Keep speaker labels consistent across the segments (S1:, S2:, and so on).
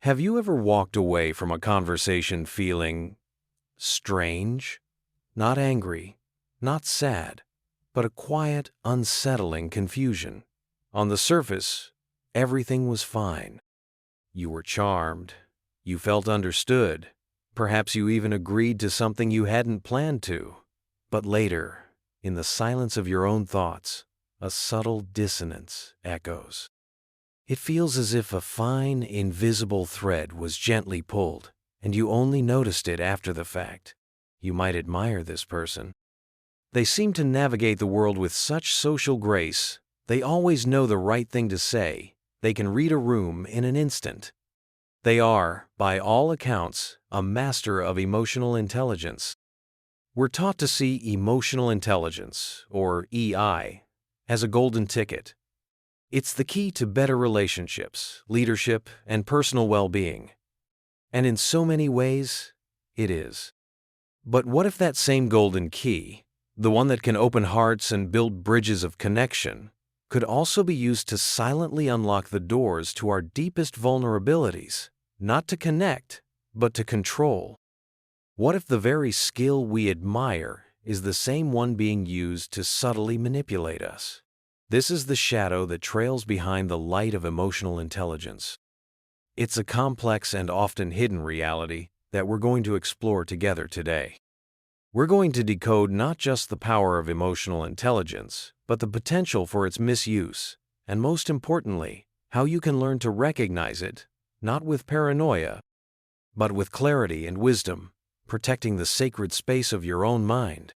S1: Have you ever walked away from a conversation feeling strange? Not angry, not sad, but a quiet, unsettling confusion. On the surface, everything was fine. You were charmed. You felt understood. Perhaps you even agreed to something you hadn't planned to. But later, in the silence of your own thoughts, a subtle dissonance echoes. It feels as if a fine, invisible thread was gently pulled, and you only noticed it after the fact. You might admire this person. They seem to navigate the world with such social grace. They always know the right thing to say. They can read a room in an instant. They are, by all accounts, a master of emotional intelligence. We're taught to see emotional intelligence, or EI, as a golden ticket. It's the key to better relationships, leadership, and personal well-being. And in so many ways, it is. But what if that same golden key, the one that can open hearts and build bridges of connection, could also be used to silently unlock the doors to our deepest vulnerabilities, not to connect, but to control? What if the very skill we admire is the same one being used to subtly manipulate us? This is the shadow that trails behind the light of emotional intelligence. It's a complex and often hidden reality that we're going to explore together today. We're going to decode not just the power of emotional intelligence, but the potential for its misuse, and most importantly, how you can learn to recognize it, not with paranoia, but with clarity and wisdom, protecting the sacred space of your own mind.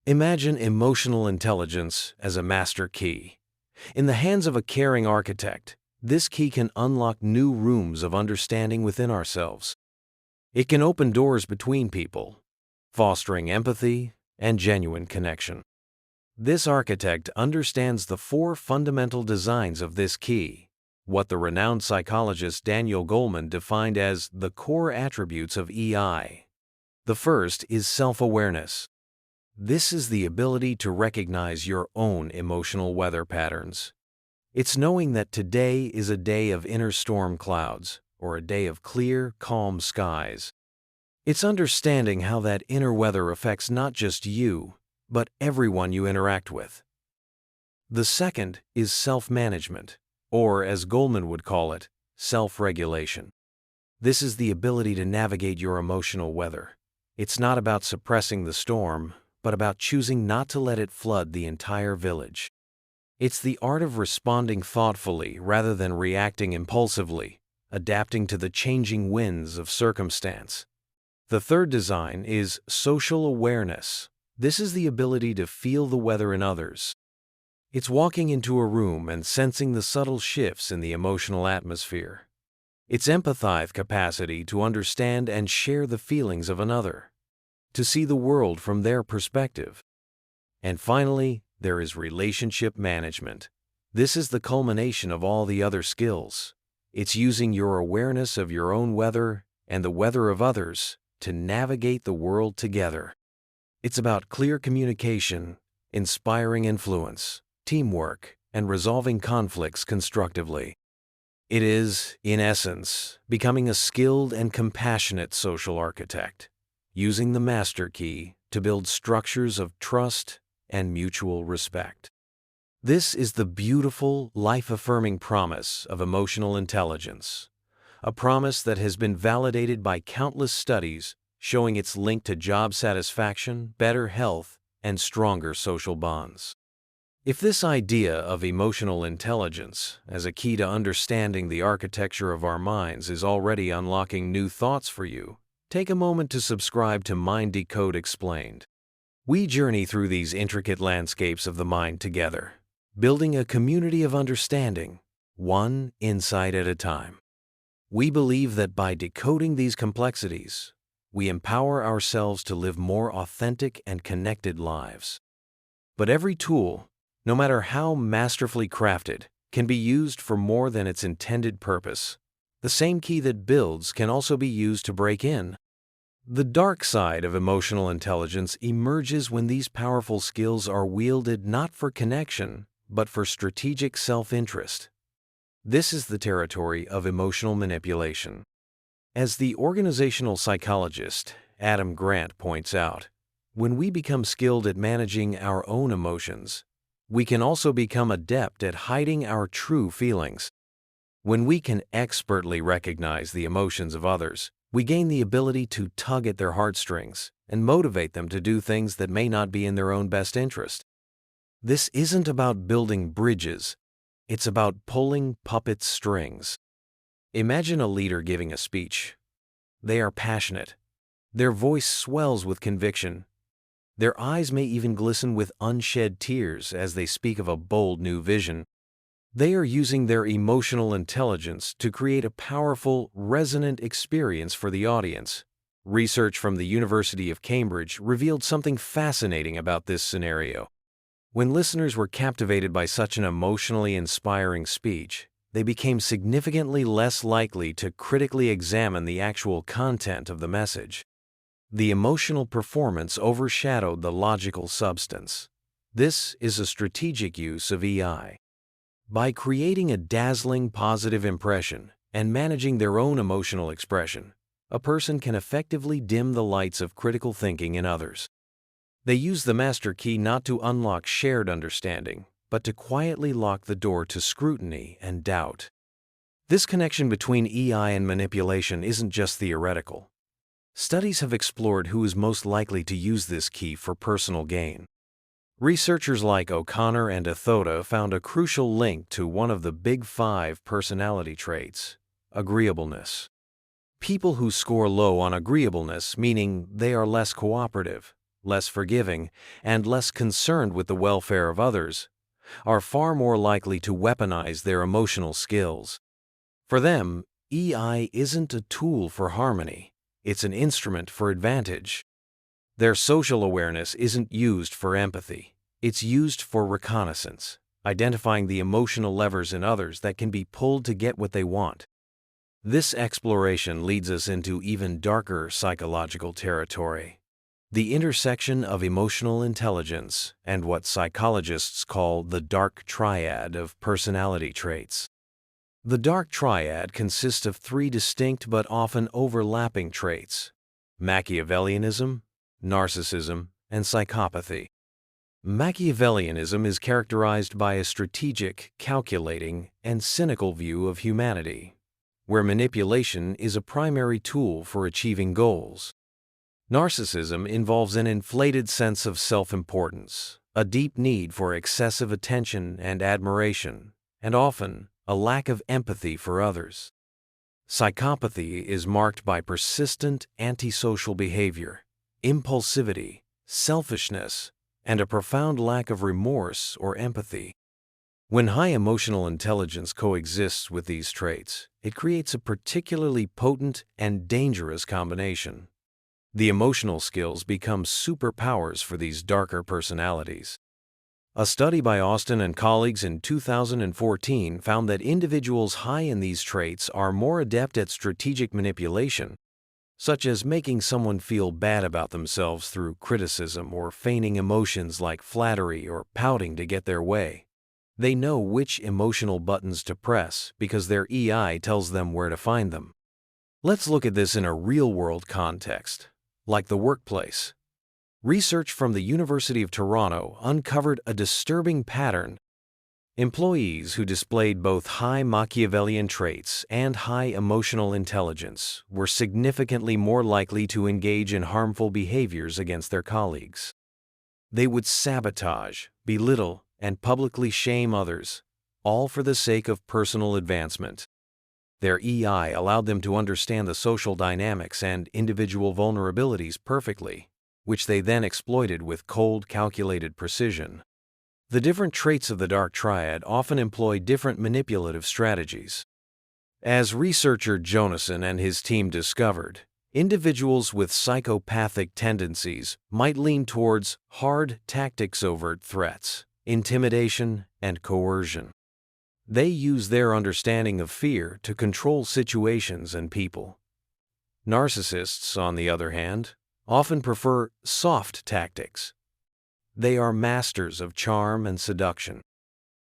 S1: Imagine emotional intelligence as a master key. In the hands of a caring architect, this key can unlock new rooms of understanding within ourselves. It can open doors between people, fostering empathy and genuine connection. This architect understands the four fundamental designs of this key, what the renowned psychologist Daniel Goleman defined as the core attributes of EI. The first is self-awareness. This is the ability to recognize your own emotional weather patterns. It's knowing that today is a day of inner storm clouds or a day of clear, calm skies. It's understanding how that inner weather affects not just you, but everyone you interact with. The second is self-management, or as Goleman would call it, self-regulation. This is the ability to navigate your emotional weather. It's not about suppressing the storm, but about choosing not to let it flood the entire village. It's the art of responding thoughtfully rather than reacting impulsively, adapting to the changing winds of circumstance. The third design is social awareness. This is the ability to feel the weather in others. It's walking into a room and sensing the subtle shifts in the emotional atmosphere. It's empathize capacity to understand and share the feelings of another, to see the world from their perspective. And finally, there is relationship management. This is the culmination of all the other skills. It's using your awareness of your own weather and the weather of others to navigate the world together. It's about clear communication, inspiring influence, teamwork, and resolving conflicts constructively. It is, in essence, becoming a skilled and compassionate social architect, using the master key to build structures of trust and mutual respect. This is the beautiful, life-affirming promise of emotional intelligence, a promise that has been validated by countless studies showing its link to job satisfaction, better health, and stronger social bonds. If this idea of emotional intelligence as a key to understanding the architecture of our minds is already unlocking new thoughts for you, take a moment to subscribe to Mind Decode Explained. We journey through these intricate landscapes of the mind together, building a community of understanding, one insight at a time. We believe that by decoding these complexities, we empower ourselves to live more authentic and connected lives. But every tool, no matter how masterfully crafted, can be used for more than its intended purpose. The same key that builds can also be used to break in. The dark side of emotional intelligence emerges when these powerful skills are wielded not for connection, but for strategic self-interest. This is the territory of emotional manipulation. As the organizational psychologist Adam Grant points out, when we become skilled at managing our own emotions, we can also become adept at hiding our true feelings. When we can expertly recognize the emotions of others, we gain the ability to tug at their heartstrings and motivate them to do things that may not be in their own best interest. This isn't about building bridges, it's about pulling puppet strings. Imagine a leader giving a speech. They are passionate. Their voice swells with conviction. Their eyes may even glisten with unshed tears as they speak of a bold new vision. They are using their emotional intelligence to create a powerful, resonant experience for the audience. Research from the University of Cambridge revealed something fascinating about this scenario. When listeners were captivated by such an emotionally inspiring speech, they became significantly less likely to critically examine the actual content of the message. The emotional performance overshadowed the logical substance. This is a strategic use of EI. By creating a dazzling positive impression and managing their own emotional expression, a person can effectively dim the lights of critical thinking in others. They use the master key not to unlock shared understanding, but to quietly lock the door to scrutiny and doubt. This connection between EI and manipulation isn't just theoretical. Studies have explored who is most likely to use this key for personal gain. Researchers like O'Connor and Athoda found a crucial link to one of the big 5 personality traits: agreeableness. People who score low on agreeableness, meaning they are less cooperative, less forgiving, and less concerned with the welfare of others, are far more likely to weaponize their emotional skills. For them, EI isn't a tool for harmony, it's an instrument for advantage. Their social awareness isn't used for empathy, it's used for reconnaissance, identifying the emotional levers in others that can be pulled to get what they want. This exploration leads us into even darker psychological territory: the intersection of emotional intelligence and what psychologists call the Dark Triad of personality traits. The Dark Triad consists of 3 distinct but often overlapping traits: Machiavellianism, Narcissism, and Psychopathy. Machiavellianism is characterized by a strategic, calculating, and cynical view of humanity, where manipulation is a primary tool for achieving goals. Narcissism involves an inflated sense of self-importance, a deep need for excessive attention and admiration, and often a lack of empathy for others. Psychopathy is marked by persistent antisocial behavior, impulsivity, selfishness, and a profound lack of remorse or empathy. When high emotional intelligence coexists with these traits, it creates a particularly potent and dangerous combination. The emotional skills become superpowers for these darker personalities. A study by Austin and colleagues in 2014 found that individuals high in these traits are more adept at strategic manipulation, such as making someone feel bad about themselves through criticism or feigning emotions like flattery or pouting to get their way. They know which emotional buttons to press because their EI tells them where to find them. Let's look at this in a real-world context, like the workplace. Research from the University of Toronto uncovered a disturbing pattern. Employees who displayed both high Machiavellian traits and high emotional intelligence were significantly more likely to engage in harmful behaviors against their colleagues. They would sabotage, belittle, and publicly shame others, all for the sake of personal advancement. Their EI allowed them to understand the social dynamics and individual vulnerabilities perfectly, which they then exploited with cold, calculated precision. The different traits of the Dark Triad often employ different manipulative strategies. As researcher Jonason and his team discovered, individuals with psychopathic tendencies might lean towards hard tactics, overt threats, intimidation, and coercion. They use their understanding of fear to control situations and people. Narcissists, on the other hand, often prefer soft tactics. They are masters of charm and seduction.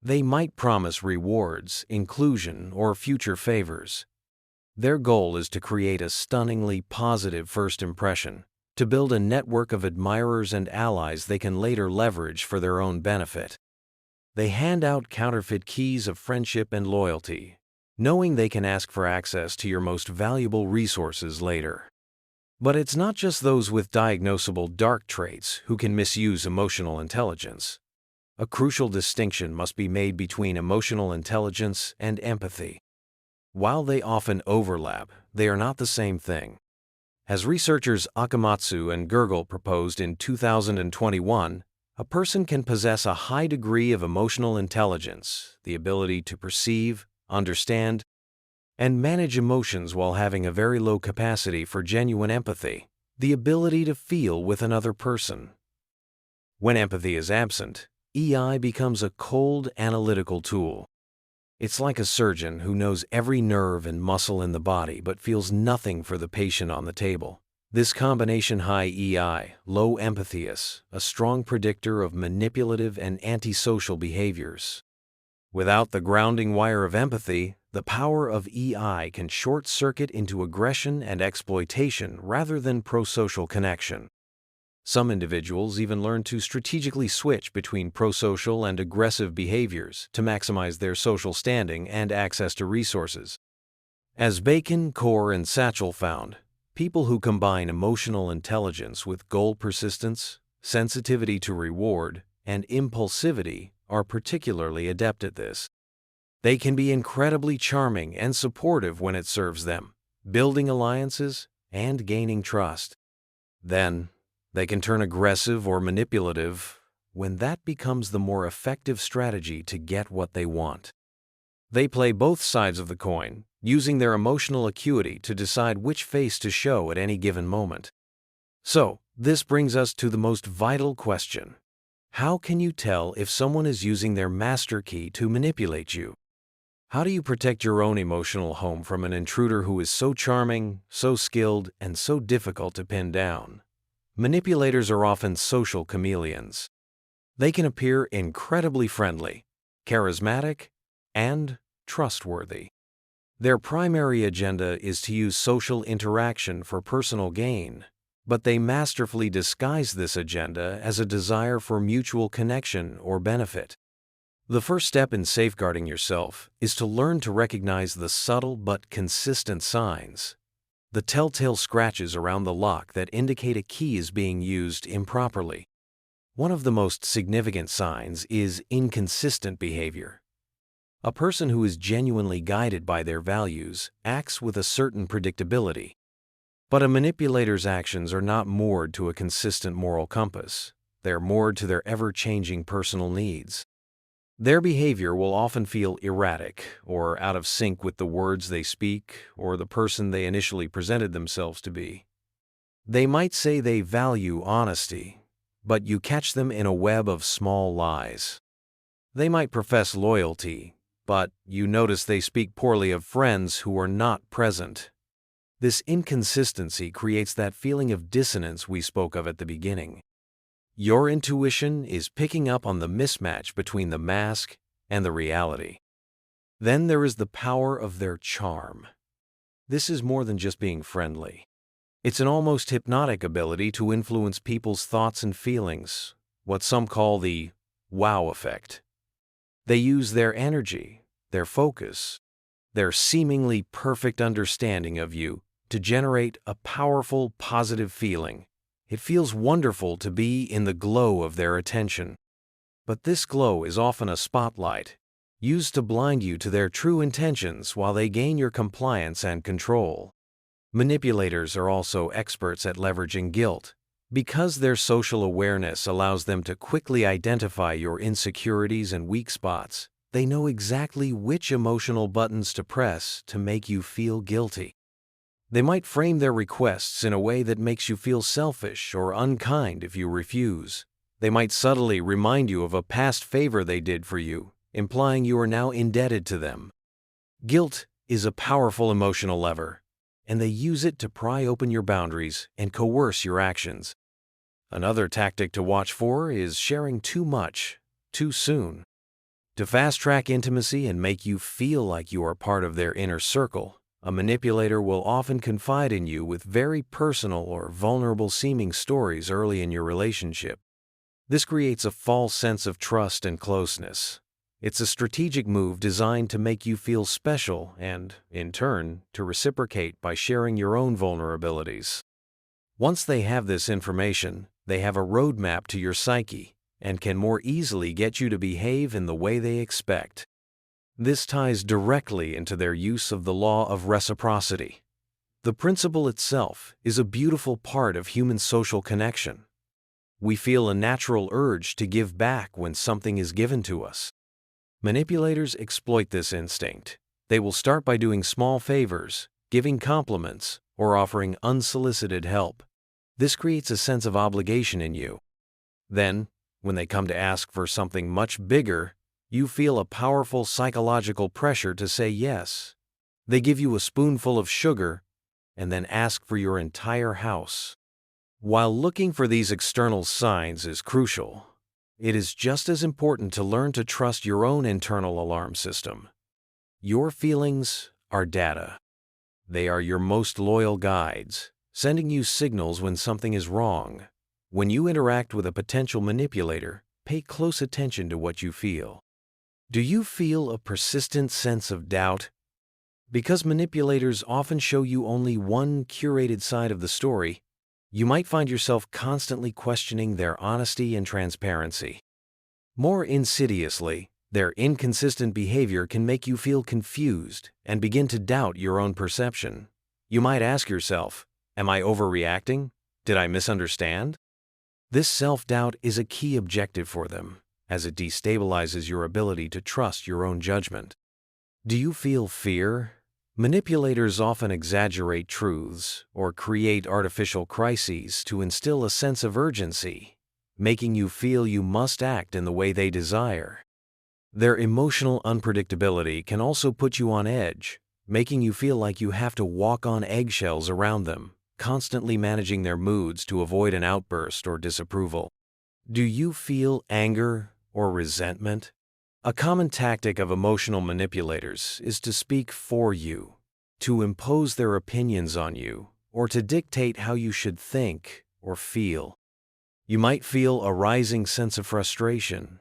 S1: They might promise rewards, inclusion, or future favors. Their goal is to create a stunningly positive first impression, to build a network of admirers and allies they can later leverage for their own benefit. They hand out counterfeit keys of friendship and loyalty, knowing they can ask for access to your most valuable resources later. But it's not just those with diagnosable dark traits who can misuse emotional intelligence. A crucial distinction must be made between emotional intelligence and empathy. While they often overlap, they are not the same thing. As researchers Akamatsu and Gergel proposed in 2021, a person can possess a high degree of emotional intelligence, the ability to perceive, understand, and manage emotions while having a very low capacity for genuine empathy, the ability to feel with another person. When empathy is absent, EI becomes a cold, analytical tool. It's like a surgeon who knows every nerve and muscle in the body but feels nothing for the patient on the table. This combination high EI, low empathy is a strong predictor of manipulative and antisocial behaviors. Without the grounding wire of empathy, the power of EI can short-circuit into aggression and exploitation rather than prosocial connection. Some individuals even learn to strategically switch between prosocial and aggressive behaviors to maximize their social standing and access to resources. As Bacon, Core, and Satchel found, people who combine emotional intelligence with goal persistence, sensitivity to reward, and impulsivity are particularly adept at this. They can be incredibly charming and supportive when it serves them, building alliances and gaining trust. Then, they can turn aggressive or manipulative when that becomes the more effective strategy to get what they want. They play both sides of the coin, using their emotional acuity to decide which face to show at any given moment. So, this brings us to the most vital question. How can you tell if someone is using their master key to manipulate you? How do you protect your own emotional home from an intruder who is so charming, so skilled, and so difficult to pin down? Manipulators are often social chameleons. They can appear incredibly friendly, charismatic, and trustworthy. Their primary agenda is to use social interaction for personal gain, but they masterfully disguise this agenda as a desire for mutual connection or benefit. The first step in safeguarding yourself is to learn to recognize the subtle but consistent signs, the telltale scratches around the lock that indicate a key is being used improperly. One of the most significant signs is inconsistent behavior. A person who is genuinely guided by their values acts with a certain predictability. But a manipulator's actions are not moored to a consistent moral compass. They're moored to their ever-changing personal needs. Their behavior will often feel erratic or out of sync with the words they speak or the person they initially presented themselves to be. They might say they value honesty, but you catch them in a web of small lies. They might profess loyalty, but you notice they speak poorly of friends who are not present. This inconsistency creates that feeling of dissonance we spoke of at the beginning. Your intuition is picking up on the mismatch between the mask and the reality. Then there is the power of their charm. This is more than just being friendly. It's an almost hypnotic ability to influence people's thoughts and feelings, what some call the wow effect. They use their energy, their focus, their seemingly perfect understanding of you to generate a powerful, positive feeling. It feels wonderful to be in the glow of their attention. But this glow is often a spotlight, used to blind you to their true intentions while they gain your compliance and control. Manipulators are also experts at leveraging guilt. Because their social awareness allows them to quickly identify your insecurities and weak spots, they know exactly which emotional buttons to press to make you feel guilty. They might frame their requests in a way that makes you feel selfish or unkind if you refuse. They might subtly remind you of a past favor they did for you, implying you are now indebted to them. Guilt is a powerful emotional lever, and they use it to pry open your boundaries and coerce your actions. Another tactic to watch for is sharing too much, too soon. To fast-track intimacy and make you feel like you are part of their inner circle, a manipulator will often confide in you with very personal or vulnerable-seeming stories early in your relationship. This creates a false sense of trust and closeness. It's a strategic move designed to make you feel special and, in turn, to reciprocate by sharing your own vulnerabilities. Once they have this information, they have a roadmap to your psyche and can more easily get you to behave in the way they expect. This ties directly into their use of the law of reciprocity. The principle itself is a beautiful part of human social connection. We feel a natural urge to give back when something is given to us. Manipulators exploit this instinct. They will start by doing small favors, giving compliments, or offering unsolicited help. This creates a sense of obligation in you. Then, when they come to ask for something much bigger, you feel a powerful psychological pressure to say yes. They give you a spoonful of sugar and then ask for your entire house. While looking for these external signs is crucial, it is just as important to learn to trust your own internal alarm system. Your feelings are data. They are your most loyal guides, sending you signals when something is wrong. When you interact with a potential manipulator, pay close attention to what you feel. Do you feel a persistent sense of doubt? Because manipulators often show you only one curated side of the story, you might find yourself constantly questioning their honesty and transparency. More insidiously, their inconsistent behavior can make you feel confused and begin to doubt your own perception. You might ask yourself, "Am I overreacting? Did I misunderstand?" This self-doubt is a key objective for them, as it destabilizes your ability to trust your own judgment. Do you feel fear? Manipulators often exaggerate truths or create artificial crises to instill a sense of urgency, making you feel you must act in the way they desire. Their emotional unpredictability can also put you on edge, making you feel like you have to walk on eggshells around them, constantly managing their moods to avoid an outburst or disapproval. Do you feel anger or resentment? A common tactic of emotional manipulators is to speak for you, to impose their opinions on you, or to dictate how you should think or feel. You might feel a rising sense of frustration,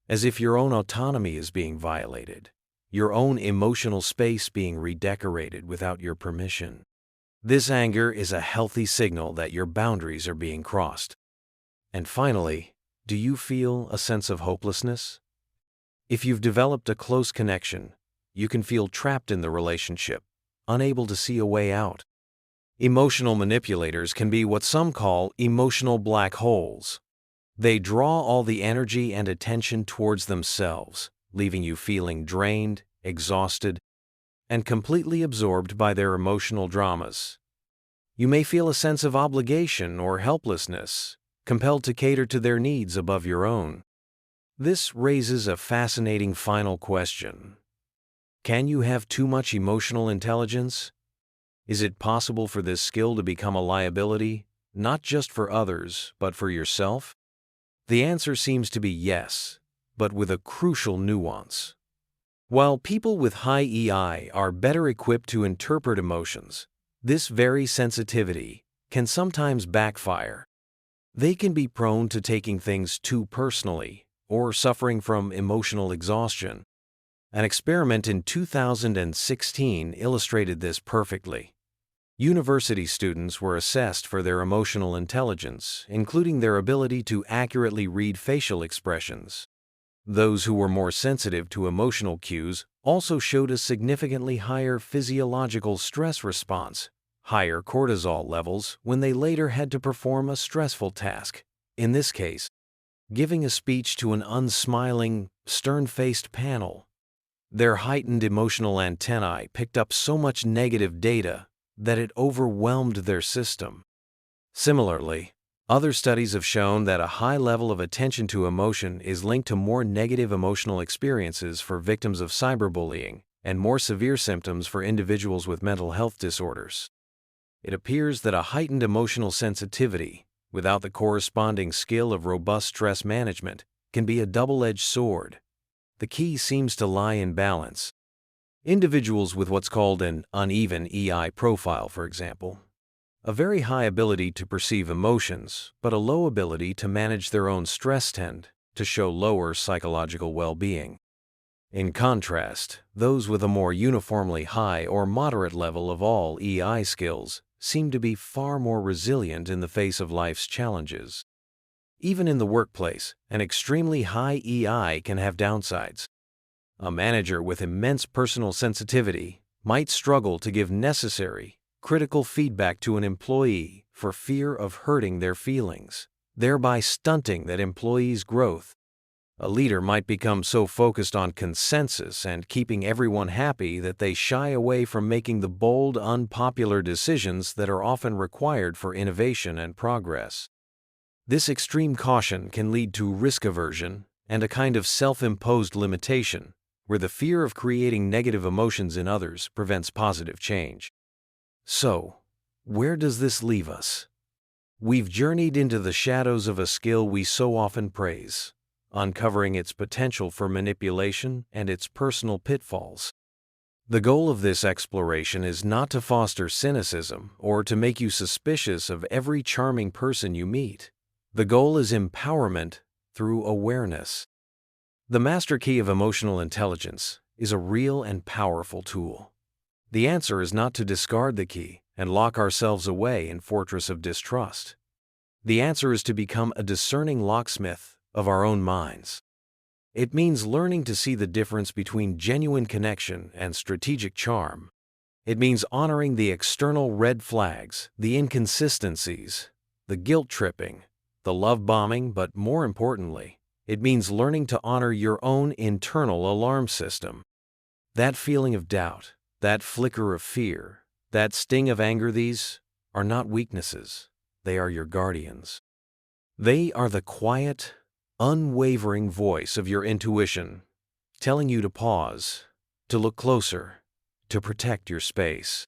S1: as if your own autonomy is being violated, your own emotional space being redecorated without your permission. This anger is a healthy signal that your boundaries are being crossed. And finally, do you feel a sense of hopelessness? If you've developed a close connection, you can feel trapped in the relationship, unable to see a way out. Emotional manipulators can be what some call emotional black holes. They draw all the energy and attention towards themselves, leaving you feeling drained, exhausted, and completely absorbed by their emotional dramas. You may feel a sense of obligation or helplessness, compelled to cater to their needs above your own. This raises a fascinating final question. Can you have too much emotional intelligence? Is it possible for this skill to become a liability, not just for others, but for yourself? The answer seems to be yes, but with a crucial nuance. While people with high EI are better equipped to interpret emotions, this very sensitivity can sometimes backfire. They can be prone to taking things too personally or suffering from emotional exhaustion. An experiment in 2016 illustrated this perfectly. University students were assessed for their emotional intelligence, including their ability to accurately read facial expressions. Those who were more sensitive to emotional cues also showed a significantly higher physiological stress response, higher cortisol levels when they later had to perform a stressful task. In this case, giving a speech to an unsmiling, stern-faced panel. Their heightened emotional antennae picked up so much negative data that it overwhelmed their system. Similarly, other studies have shown that a high level of attention to emotion is linked to more negative emotional experiences for victims of cyberbullying and more severe symptoms for individuals with mental health disorders. It appears that a heightened emotional sensitivity, without the corresponding skill of robust stress management, can be a double-edged sword. The key seems to lie in balance. Individuals with what's called an uneven EI profile, for example, a very high ability to perceive emotions, but a low ability to manage their own stress tend to show lower psychological well-being. In contrast, those with a more uniformly high or moderate level of all EI skills seem to be far more resilient in the face of life's challenges. Even in the workplace, an extremely high EI can have downsides. A manager with immense personal sensitivity might struggle to give necessary, critical feedback to an employee for fear of hurting their feelings, thereby stunting that employee's growth. A leader might become so focused on consensus and keeping everyone happy that they shy away from making the bold, unpopular decisions that are often required for innovation and progress. This extreme caution can lead to risk aversion and a kind of self-imposed limitation, where the fear of creating negative emotions in others prevents positive change. So, where does this leave us? We've journeyed into the shadows of a skill we so often praise, uncovering its potential for manipulation and its personal pitfalls. The goal of this exploration is not to foster cynicism or to make you suspicious of every charming person you meet. The goal is empowerment through awareness. The master key of emotional intelligence is a real and powerful tool. The answer is not to discard the key and lock ourselves away in fortress of distrust. The answer is to become a discerning locksmith of our own minds. It means learning to see the difference between genuine connection and strategic charm. It means honoring the external red flags, the inconsistencies, the guilt-tripping, the love-bombing, but more importantly, it means learning to honor your own internal alarm system. That feeling of doubt, that flicker of fear, that sting of anger, these are not weaknesses. They are your guardians. They are the quiet, unwavering voice of your intuition, telling you to pause, to look closer, to protect your space.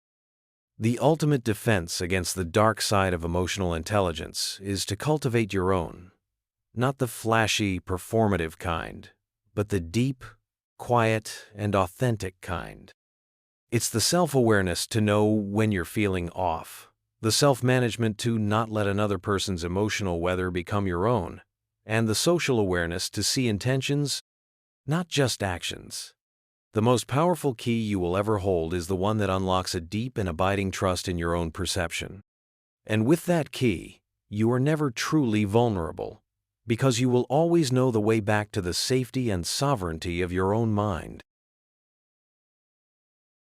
S1: The ultimate defense against the dark side of emotional intelligence is to cultivate your own, not the flashy, performative kind, but the deep, quiet, and authentic kind. It's the self-awareness to know when you're feeling off, the self-management to not let another person's emotional weather become your own, and the social awareness to see intentions, not just actions. The most powerful key you will ever hold is the one that unlocks a deep and abiding trust in your own perception. And with that key, you are never truly vulnerable, because you will always know the way back to the safety and sovereignty of your own mind.